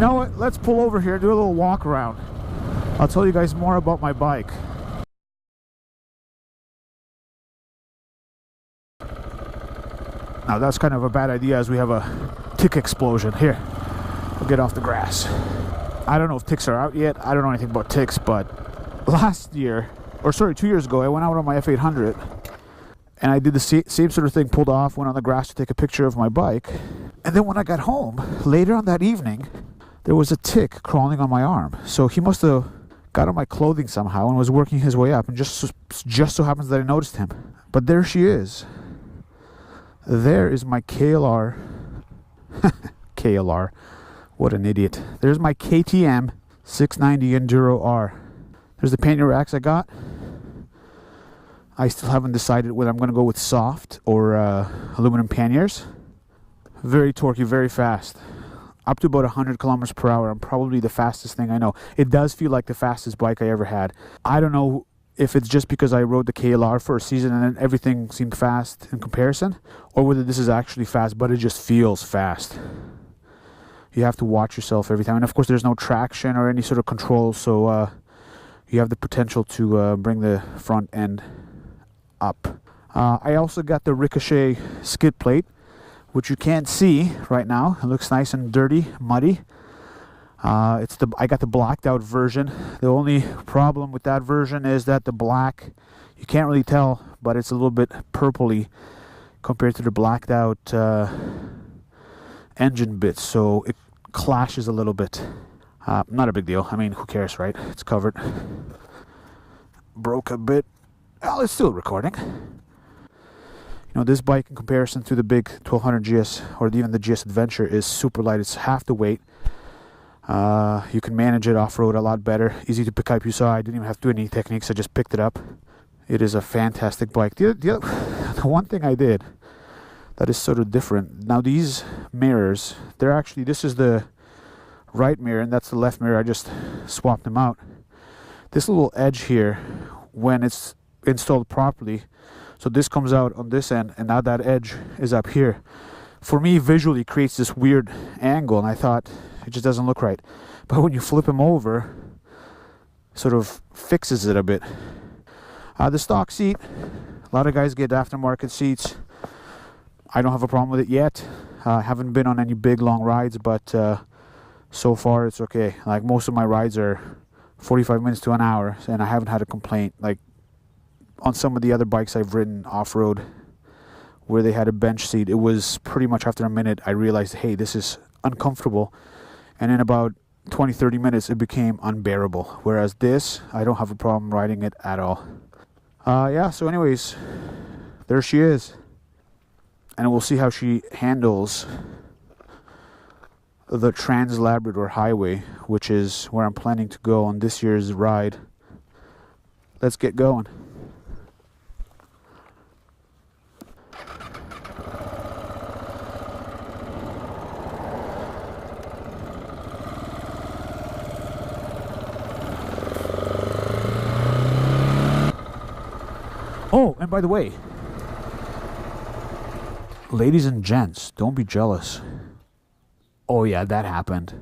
You know what? Let's pull over here, do a little walk around. I'll tell you guys more about my bike. Now that's kind of a bad idea as we have a tick explosion. Here, we'll get off the grass. I don't know if ticks are out yet. I don't know anything about ticks, but last year, or sorry, 2 years ago, I went out on my F800 and I did the same sort of thing, pulled off, went on the grass to take a picture of my bike. And then when I got home, later on that evening, there was a tick crawling on my arm. So he must have got on my clothing somehow and was working his way up, and just so happens that I noticed him. But there she is. There is my KLR. KLR. What an idiot. There's my KTM 690 Enduro R. There's the pannier racks I got. I still haven't decided whether I'm going to go with soft or aluminum panniers. Very torquey, very fast. Up to about 100 kilometers per hour. I'm probably the fastest thing I know. It does feel like the fastest bike I ever had. I don't know if it's just because I rode the KLR for a season and then everything seemed fast in comparison, or whether this is actually fast, but it just feels fast. You have to watch yourself every time. And of course there's no traction or any sort of control, so you have the potential to bring the front end up. I also got the Ricochet skid plate, which you can't see right now. It looks nice and dirty, muddy. I got the blacked out version. The only problem with that version is that the black, you can't really tell, but it's a little bit purpley compared to the blacked out engine bits, so it clashes a little bit. Not a big deal. I mean, who cares, right? It's covered. Broke a bit. Well, it's still recording. You know, this bike in comparison to the big 1200 GS or even the GS Adventure is super light. It's half the weight. You can manage it off-road a lot better. Easy to pick up. You saw I didn't even have to do any techniques. I just picked it up. It is a fantastic bike. The one thing I did that is sort of different. Now these mirrors, they're actually, this is the right mirror and that's the left mirror. I just swapped them out. This little edge here, when it's installed properly, so this comes out on this end and now that edge is up here, for me visually creates this weird angle, and I thought it just doesn't look right. But when you flip them over, sort of fixes it a bit. The stock seat, a lot of guys get aftermarket seats. I don't have a problem with it yet. I haven't been on any big long rides, but so far it's okay. Like most of my rides are 45 minutes to an hour and I haven't had a complaint. Like on some of the other bikes I've ridden off-road where they had a bench seat, it was pretty much after a minute I realized, hey, this is uncomfortable, and in about 20-30 minutes it became unbearable. Whereas this, I don't have a problem riding it at all. Yeah, so anyways, there she is, and we'll see how she handles the Trans-Labrador Highway, which is where I'm planning to go on this year's ride. Let's get going. Oh, and by the way, ladies and gents, don't be jealous. Oh yeah, that happened.